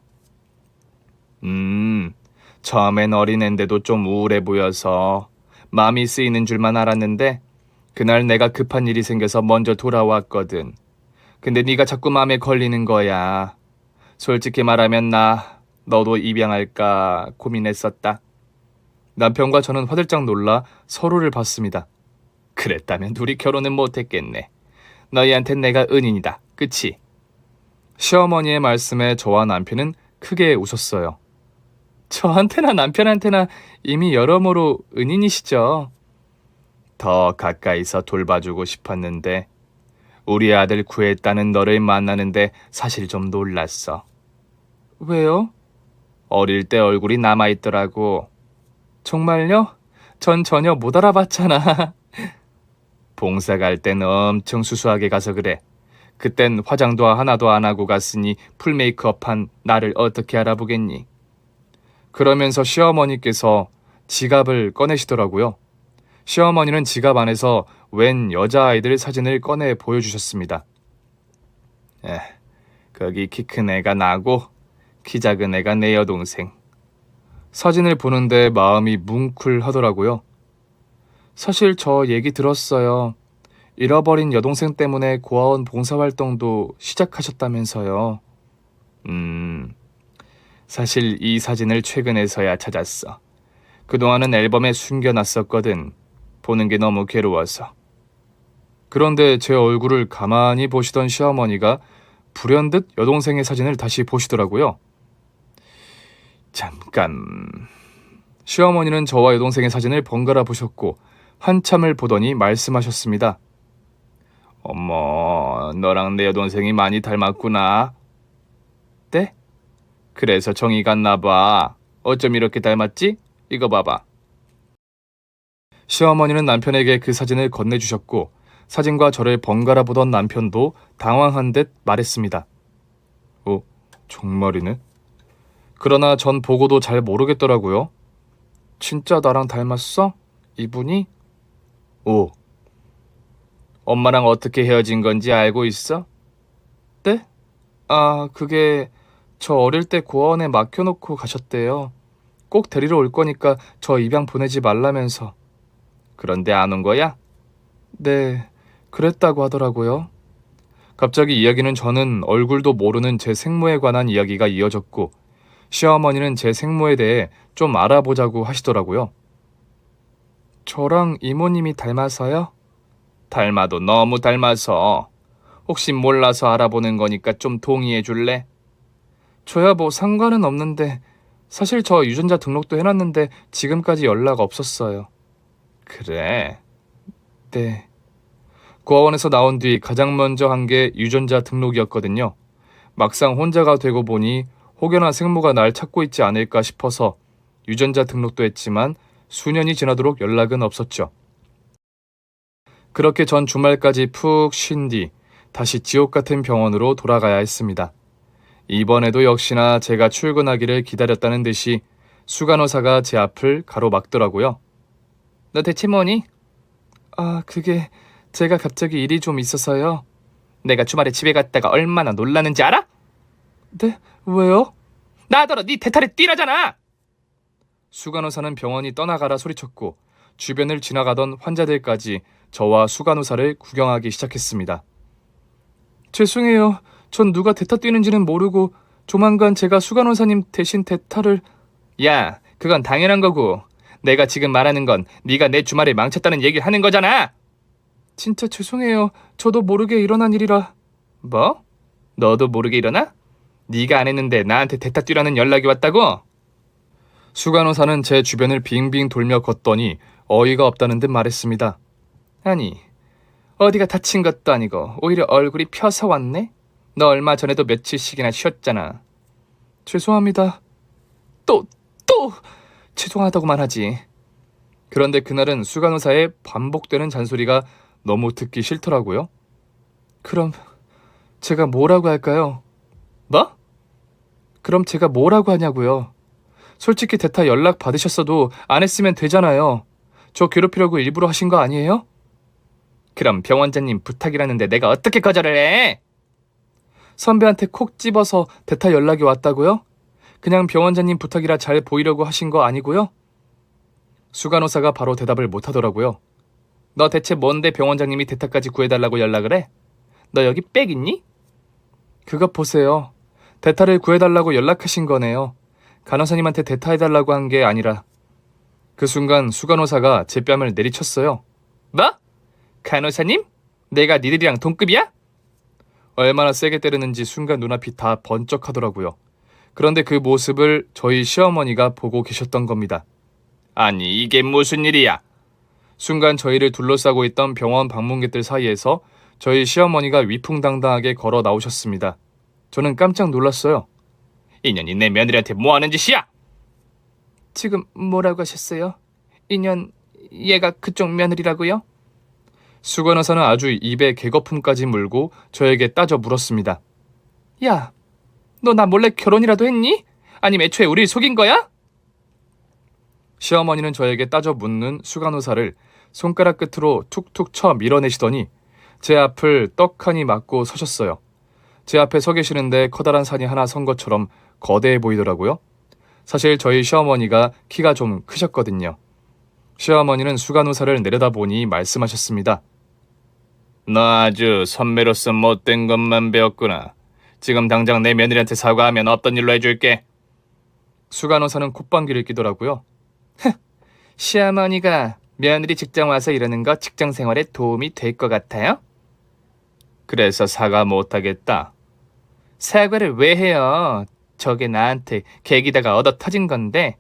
처음엔 어린애인데도 좀 우울해 보여서 마음이 쓰이는 줄만 알았는데 그날 내가 급한 일이 생겨서 먼저 돌아왔거든. 근데 네가 자꾸 마음에 걸리는 거야. 솔직히 말하면 너도 입양할까 고민했었다. 남편과 저는 화들짝 놀라 서로를 봤습니다. 그랬다면 둘이 결혼은 못했겠네. 너희한텐 내가 은인이다. 그치? 시어머니의 말씀에 저와 남편은 크게 웃었어요. 저한테나 남편한테나 이미 여러모로 은인이시죠. 더 가까이서 돌봐주고 싶었는데 우리 아들 구했다는 너를 만나는데 사실 좀 놀랐어. 왜요? 어릴 때 얼굴이 남아있더라고. 정말요? 전 전혀 못 알아봤잖아. 봉사 갈 땐 엄청 수수하게 가서 그래. 그땐 화장도 하나도 안 하고 갔으니 풀 메이크업한 나를 어떻게 알아보겠니? 그러면서 시어머니께서 지갑을 꺼내시더라고요. 시어머니는 지갑 안에서 웬 여자아이들 사진을 꺼내 보여주셨습니다. 거기 키 큰 애가 나고 키 작은 애가 내 여동생. 사진을 보는데 마음이 뭉클하더라고요. 사실 저 얘기 들었어요. 잃어버린 여동생 때문에 고아원 봉사활동도 시작하셨다면서요. 사실 이 사진을 최근에서야 찾았어. 그동안은 앨범에 숨겨놨었거든. 보는 게 너무 괴로워서. 그런데 제 얼굴을 가만히 보시던 시어머니가 불현듯 여동생의 사진을 다시 보시더라고요. 잠깐. 시어머니는 저와 여동생의 사진을 번갈아 보셨고 한참을 보더니 말씀하셨습니다. 어머, 너랑 내 여동생이 많이 닮았구나. 네? 그래서 정이 갔나 봐. 어쩜 이렇게 닮았지? 이거 봐봐. 시어머니는 남편에게 그 사진을 건네주셨고 사진과 저를 번갈아 보던 남편도 당황한 듯 말했습니다. 정말이네. 그러나 전 보고도 잘 모르겠더라고요. 진짜 나랑 닮았어? 이분이? 엄마랑 어떻게 헤어진 건지 알고 있어? 네? 그게 저 어릴 때 고아원에 맡겨놓고 가셨대요. 꼭 데리러 올 거니까 저 입양 보내지 말라면서. 그런데 안 온 거야? 네, 그랬다고 하더라고요. 갑자기 이야기는 저는 얼굴도 모르는 제 생모에 관한 이야기가 이어졌고 시어머니는 제 생모에 대해 좀 알아보자고 하시더라고요. 저랑 이모님이 닮아서요? 닮아도 너무 닮아서. 혹시 몰라서 알아보는 거니까 좀 동의해 줄래? 저야 뭐 상관은 없는데 사실 저 유전자 등록도 해놨는데 지금까지 연락 없었어요. 그래? 네. 고아원에서 나온 뒤 가장 먼저 한 게 유전자 등록이었거든요. 막상 혼자가 되고 보니 혹여나 생모가 날 찾고 있지 않을까 싶어서 유전자 등록도 했지만 수년이 지나도록 연락은 없었죠. 그렇게 전 주말까지 푹 쉰 뒤 다시 지옥 같은 병원으로 돌아가야 했습니다. 이번에도 역시나 제가 출근하기를 기다렸다는 듯이 수간호사가 제 앞을 가로막더라고요. 너 대체 뭐니? 그게 제가 갑자기 일이 좀 있어서요. 내가 주말에 집에 갔다가 얼마나 놀랐는지 알아? 네? 왜요? 나더러 네 대탈에 뛰라잖아! 수간호사는 병원이 떠나가라 소리쳤고 주변을 지나가던 환자들까지 저와 수간호사를 구경하기 시작했습니다. 죄송해요. 전 누가 대타 뛰는지는 모르고 조만간 제가 수간호사님 대신 대타를... 야, 그건 당연한 거고 내가 지금 말하는 건 네가 내 주말에 망쳤다는 얘기를 하는 거잖아. 진짜 죄송해요. 저도 모르게 일어난 일이라. 뭐? 너도 모르게 일어나? 네가 안 했는데 나한테 대타 뛰라는 연락이 왔다고? 수간호사는 제 주변을 빙빙 돌며 걷더니 어이가 없다는 듯 말했습니다. 아니, 어디가 다친 것도 아니고 오히려 얼굴이 펴서 왔네? 너 얼마 전에도 며칠씩이나 쉬었잖아. 죄송합니다. 또 죄송하다고만 하지. 그런데 그날은 수간호사의 반복되는 잔소리가 너무 듣기 싫더라고요. 그럼 제가 뭐라고 할까요? 뭐? 그럼 제가 뭐라고 하냐고요. 솔직히 대타 연락 받으셨어도 안 했으면 되잖아요. 저 괴롭히려고 일부러 하신 거 아니에요? 그럼 병원장님 부탁이라는데 내가 어떻게 거절을 해? 선배한테 콕 집어서 대타 연락이 왔다고요? 그냥 병원장님 부탁이라 잘 보이려고 하신 거 아니고요? 수간호사가 바로 대답을 못하더라고요. 너 대체 뭔데 병원장님이 대타까지 구해달라고 연락을 해? 너 여기 빽 있니? 그것 보세요. 대타를 구해달라고 연락하신 거네요. 간호사님한테 대타해달라고 한 게 아니라. 그 순간 수간호사가 제 뺨을 내리쳤어요. 뭐? 간호사님? 내가 니들이랑 동급이야? 얼마나 세게 때리는지 순간 눈앞이 다 번쩍하더라고요. 그런데 그 모습을 저희 시어머니가 보고 계셨던 겁니다. 아니, 이게 무슨 일이야? 순간 저희를 둘러싸고 있던 병원 방문객들 사이에서 저희 시어머니가 위풍당당하게 걸어 나오셨습니다. 저는 깜짝 놀랐어요. 이년이 내 며느리한테 뭐 하는 짓이야? 지금 뭐라고 하셨어요? 이년, 얘가 그쪽 며느리라고요? 수간호사는 아주 입에 개거품까지 물고 저에게 따져 물었습니다. 야, 너 나 몰래 결혼이라도 했니? 아니면 애초에 우릴 속인 거야? 시어머니는 저에게 따져 묻는 수간호사를 손가락 끝으로 툭툭 쳐 밀어내시더니 제 앞을 떡하니 맞고 서셨어요. 제 앞에 서 계시는데 커다란 산이 하나 선 것처럼 거대해 보이더라고요. 사실 저희 시어머니가 키가 좀 크셨거든요. 시어머니는 수간호사를 내려다보니 말씀하셨습니다. 너 아주 선배로서 못된 것만 배웠구나. 지금 당장 내 며느리한테 사과하면 없던 일로 해줄게. 수간호사는 콧방귀를 끼더라고요. 시어머니가 며느리 직장 와서 이러는 거 직장 생활에 도움이 될 것 같아요? 그래서 사과 못하겠다. 사과를 왜 해요? 저게 나한테 계기다가 얻어 터진 건데.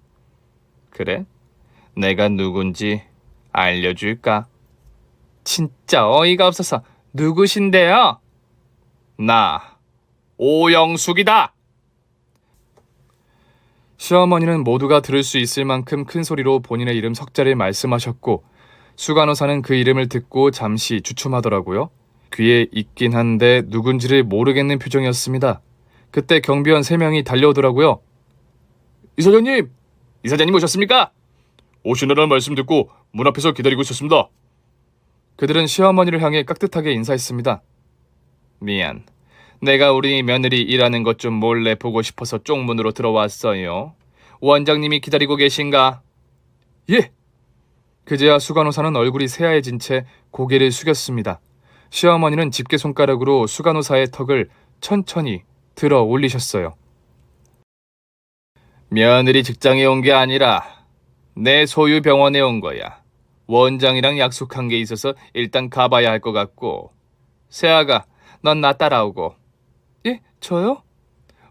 그래? 내가 누군지 알려줄까? 진짜 어이가 없어서 누구신데요? 나 오영숙이다. 시어머니는 모두가 들을 수 있을 만큼 큰 소리로 본인의 이름 석자를 말씀하셨고 수간호사는 그 이름을 듣고 잠시 주춤하더라고요. 귀에 있긴 한데 누군지를 모르겠는 표정이었습니다. 그때 경비원 3명이 달려오더라고요. 이사장님! 이사장님 오셨습니까? 오시느라는 말씀 듣고 문 앞에서 기다리고 있었습니다. 그들은 시어머니를 향해 깍듯하게 인사했습니다. 미안. 내가 우리 며느리 일하는 것 좀 몰래 보고 싶어서 쪽문으로 들어왔어요. 원장님이 기다리고 계신가? 예! 그제야 수간호사는 얼굴이 새하얘진 채 고개를 숙였습니다. 시어머니는 집게손가락으로 수간호사의 턱을 천천히 들어 올리셨어요. 며느리 직장에 온 게 아니라 내 소유 병원에 온 거야. 원장이랑 약속한 게 있어서 일단 가봐야 할 것 같고. 세아가, 넌 나 따라오고. 예? 저요?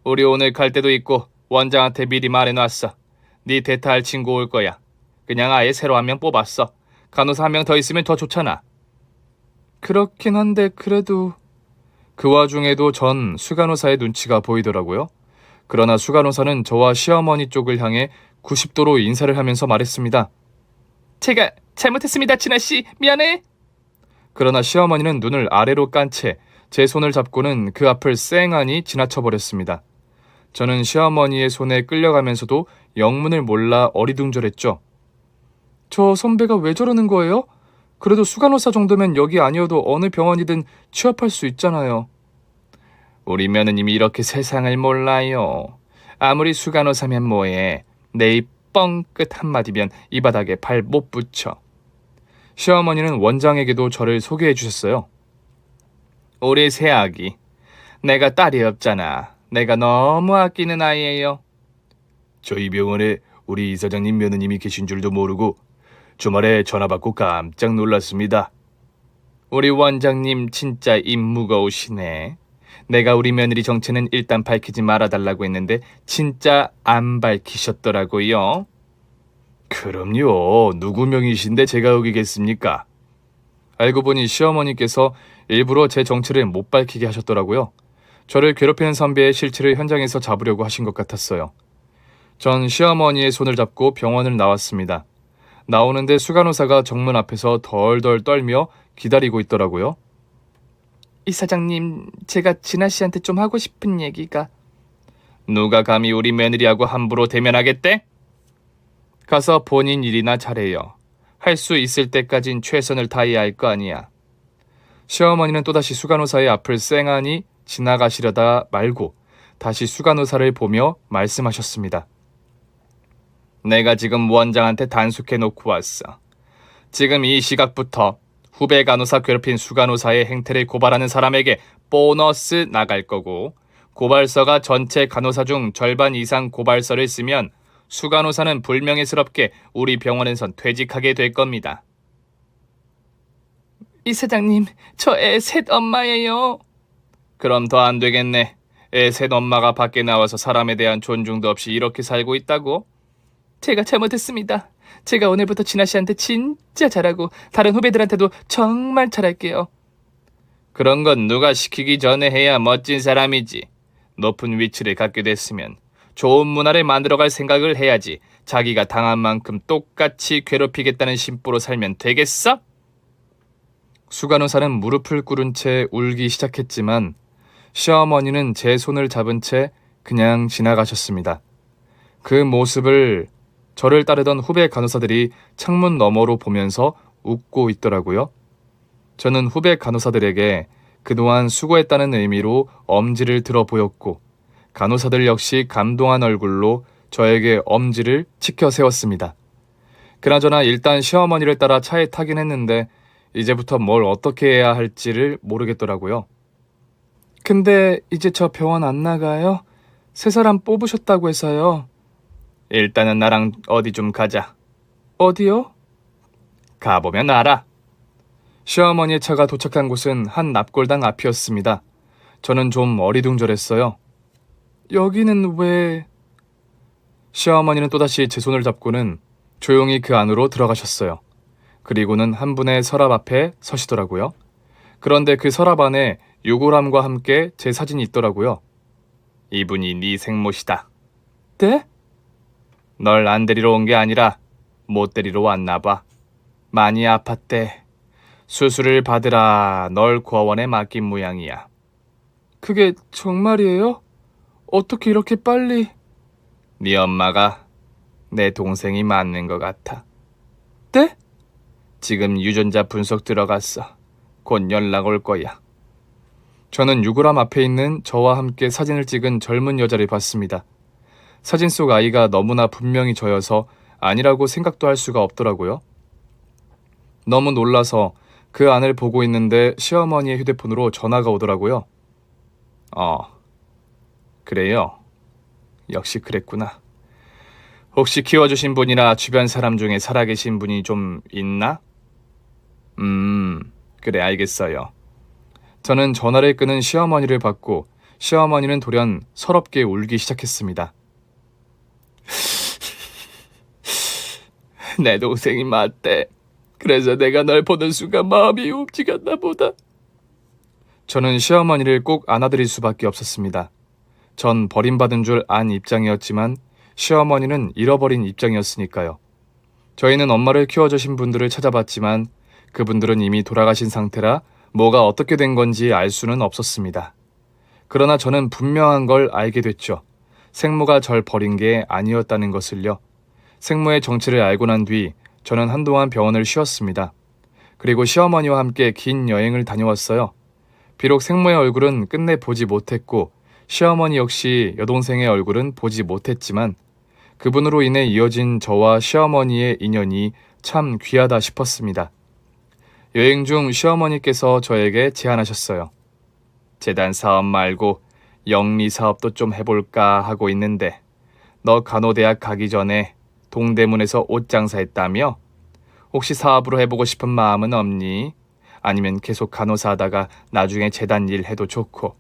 우리 오늘 갈 때도 있고 원장한테 미리 말해놨어. 네 대타할 친구 올 거야. 그냥 아예 새로 한 명 뽑았어. 간호사 한 명 더 있으면 더 좋잖아. 그렇긴 한데 그래도... 그 와중에도 전 수간호사의 눈치가 보이더라고요. 그러나 수간호사는 저와 시어머니 쪽을 향해 90도로 인사를 하면서 말했습니다. 제가 잘못했습니다, 진아씨. 미안해. 그러나 시어머니는 눈을 아래로 깐 채 제 손을 잡고는 그 앞을 쌩하니 지나쳐버렸습니다. 저는 시어머니의 손에 끌려가면서도 영문을 몰라 어리둥절했죠. 저 선배가 왜 저러는 거예요? 그래도 수간호사 정도면 여기 아니어도 어느 병원이든 취업할 수 있잖아요. 우리 며느님이 이렇게 세상을 몰라요. 아무리 수간호사면 뭐해. 내 입 뻥끗 한마디면 이 바닥에 발 못 붙여. 시어머니는 원장에게도 저를 소개해 주셨어요. 우리 새아기. 내가 딸이 없잖아. 내가 너무 아끼는 아이예요. 저희 병원에 우리 이사장님 며느님이 계신 줄도 모르고 주말에 전화 받고 깜짝 놀랐습니다. 우리 원장님 진짜 입 무거우시네. 내가 우리 며느리 정체는 일단 밝히지 말아달라고 했는데 진짜 안 밝히셨더라고요. 그럼요. 누구 명의신데 제가 여기겠습니까? 알고 보니 시어머니께서 일부러 제 정체를 못 밝히게 하셨더라고요. 저를 괴롭히는 선배의 실체를 현장에서 잡으려고 하신 것 같았어요. 전 시어머니의 손을 잡고 병원을 나왔습니다. 나오는데 수간호사가 정문 앞에서 덜덜 떨며 기다리고 있더라고요. 이사장님, 제가 진아 씨한테 좀 하고 싶은 얘기가... 누가 감히 우리 며느리하고 함부로 대면하겠대? 가서 본인 일이나 잘해요. 할 수 있을 때까진 최선을 다해야 할 거 아니야. 시어머니는 또다시 수간호사의 앞을 쌩하니 지나가시려다 말고 다시 수간호사를 보며 말씀하셨습니다. 내가 지금 원장한테 단속해 놓고 왔어. 지금 이 시각부터 후배 간호사 괴롭힌 수간호사의 행태를 고발하는 사람에게 보너스 나갈 거고 고발서가 전체 간호사 중 절반 이상 고발서를 쓰면 수간호사는 불명예스럽게 우리 병원에선 퇴직하게 될 겁니다. 이사장님, 저 애 셋 엄마예요. 그럼 더 안 되겠네. 애 셋 엄마가 밖에 나와서 사람에 대한 존중도 없이 이렇게 살고 있다고? 제가 잘못했습니다. 제가 오늘부터 진아 씨한테 진짜 잘하고 다른 후배들한테도 정말 잘할게요. 그런 건 누가 시키기 전에 해야 멋진 사람이지. 높은 위치를 갖게 됐으면 좋은 문화를 만들어갈 생각을 해야지. 자기가 당한 만큼 똑같이 괴롭히겠다는 심보로 살면 되겠어? 수간호사는 무릎을 꿇은 채 울기 시작했지만 시어머니는 제 손을 잡은 채 그냥 지나가셨습니다. 그 모습을 저를 따르던 후배 간호사들이 창문 너머로 보면서 웃고 있더라고요. 저는 후배 간호사들에게 그동안 수고했다는 의미로 엄지를 들어 보였고 간호사들 역시 감동한 얼굴로 저에게 엄지를 치켜 세웠습니다. 그나저나 일단 시어머니를 따라 차에 타긴 했는데 이제부터 뭘 어떻게 해야 할지를 모르겠더라고요. 근데 이제 저 병원 안 나가요? 새 사람 뽑으셨다고 해서요. 일단은 나랑 어디 좀 가자. 어디요? 가보면 알아. 시어머니의 차가 도착한 곳은 한 납골당 앞이었습니다. 저는 좀 어리둥절했어요. 여기는 왜... 시어머니는 또다시 제 손을 잡고는 조용히 그 안으로 들어가셨어요. 그리고는 한 분의 서랍 앞에 서시더라고요. 그런데 그 서랍 안에 유골함과 함께 제 사진이 있더라고요. 이분이 네 생모시다. 네? 널 안 데리러 온 게 아니라 못 데리러 왔나 봐. 많이 아팠대. 수술을 받으라 널 고아원에 맡긴 모양이야. 그게 정말이에요? 어떻게 이렇게 빨리... 네 엄마가 내 동생이 맞는 것 같아. 네? 지금 유전자 분석 들어갔어. 곧 연락 올 거야. 저는 유골함 앞에 있는 저와 함께 사진을 찍은 젊은 여자를 봤습니다. 사진 속 아이가 너무나 분명히 저여서 아니라고 생각도 할 수가 없더라고요. 너무 놀라서 그 안을 보고 있는데 시어머니의 휴대폰으로 전화가 오더라고요. 그래요. 역시 그랬구나. 혹시 키워주신 분이나 주변 사람 중에 살아계신 분이 좀 있나? 그래 알겠어요. 저는 전화를 끄는 시어머니를 받고 시어머니는 돌연 서럽게 울기 시작했습니다. 내 동생이 맞대. 그래서 내가 널 보는 순간 마음이 움직였나 보다. 저는 시어머니를 꼭 안아드릴 수밖에 없었습니다. 전 버림받은 줄 안 입장이었지만 시어머니는 잃어버린 입장이었으니까요. 저희는 엄마를 키워주신 분들을 찾아봤지만 그분들은 이미 돌아가신 상태라 뭐가 어떻게 된 건지 알 수는 없었습니다. 그러나 저는 분명한 걸 알게 됐죠. 생모가 절 버린 게 아니었다는 것을요. 생모의 정체를 알고 난 뒤 저는 한동안 병원을 쉬었습니다. 그리고 시어머니와 함께 긴 여행을 다녀왔어요. 비록 생모의 얼굴은 끝내 보지 못했고 시어머니 역시 여동생의 얼굴은 보지 못했지만 그분으로 인해 이어진 저와 시어머니의 인연이 참 귀하다 싶었습니다. 여행 중 시어머니께서 저에게 제안하셨어요. 재단 사업 말고 영리 사업도 좀 해볼까 하고 있는데 너 간호대학 가기 전에 동대문에서 옷 장사했다며? 혹시 사업으로 해보고 싶은 마음은 없니? 아니면 계속 간호사 하다가 나중에 재단 일 해도 좋고.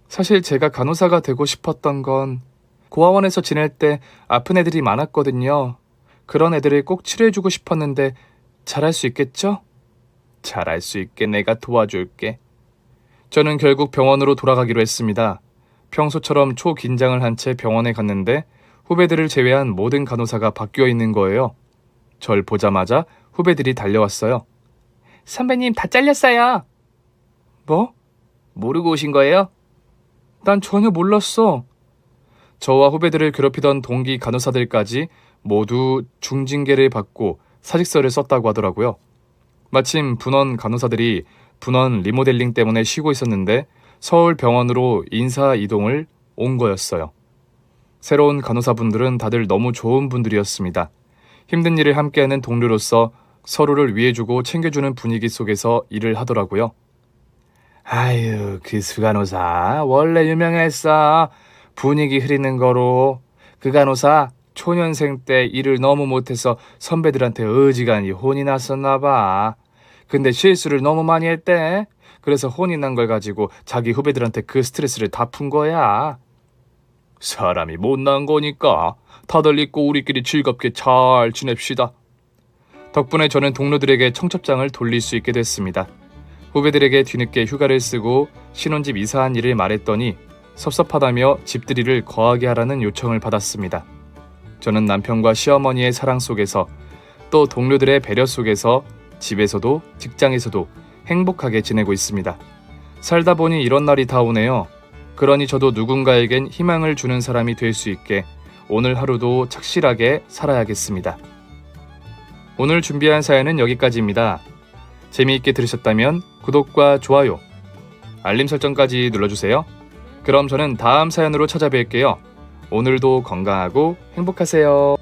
사실 제가 간호사가 되고 싶었던 건 고아원에서 지낼 때 아픈 애들이 많았거든요. 그런 애들을 꼭 치료해주고 싶었는데 잘할 수 있겠죠? 잘할 수 있게 내가 도와줄게. 저는 결국 병원으로 돌아가기로 했습니다. 평소처럼 초긴장을 한 채 병원에 갔는데 후배들을 제외한 모든 간호사가 바뀌어 있는 거예요. 절 보자마자 후배들이 달려왔어요. 선배님 다 잘렸어요. 뭐? 모르고 오신 거예요? 난 전혀 몰랐어. 저와 후배들을 괴롭히던 동기 간호사들까지 모두 중징계를 받고 사직서를 썼다고 하더라고요. 마침 분원 간호사들이 분원 리모델링 때문에 쉬고 있었는데 서울 병원으로 인사 이동을 온 거였어요. 새로운 간호사분들은 다들 너무 좋은 분들이었습니다. 힘든 일을 함께하는 동료로서 서로를 위해주고 챙겨주는 분위기 속에서 일을 하더라고요. 아유, 그 수간호사 원래 유명했어. 분위기 흐리는 거로. 그 간호사 초년생 때 일을 너무 못해서 선배들한테 어지간히 혼이 났었나 봐. 근데 실수를 너무 많이 했대. 그래서 혼이 난 걸 가지고 자기 후배들한테 그 스트레스를 다 푼 거야. 사람이 못난 거니까 다들 잊고 우리끼리 즐겁게 잘 지냅시다. 덕분에 저는 동료들에게 청첩장을 돌릴 수 있게 됐습니다. 후배들에게 뒤늦게 휴가를 쓰고 신혼집 이사한 일을 말했더니 섭섭하다며 집들이를 거하게 하라는 요청을 받았습니다. 저는 남편과 시어머니의 사랑 속에서 또 동료들의 배려 속에서 집에서도 직장에서도 행복하게 지내고 있습니다. 살다 보니 이런 날이 다 오네요. 그러니 저도 누군가에겐 희망을 주는 사람이 될 수 있게 오늘 하루도 착실하게 살아야겠습니다. 오늘 준비한 사연은 여기까지입니다. 재미있게 들으셨다면 구독과 좋아요, 알림 설정까지 눌러주세요. 그럼 저는 다음 사연으로 찾아뵐게요. 오늘도 건강하고 행복하세요.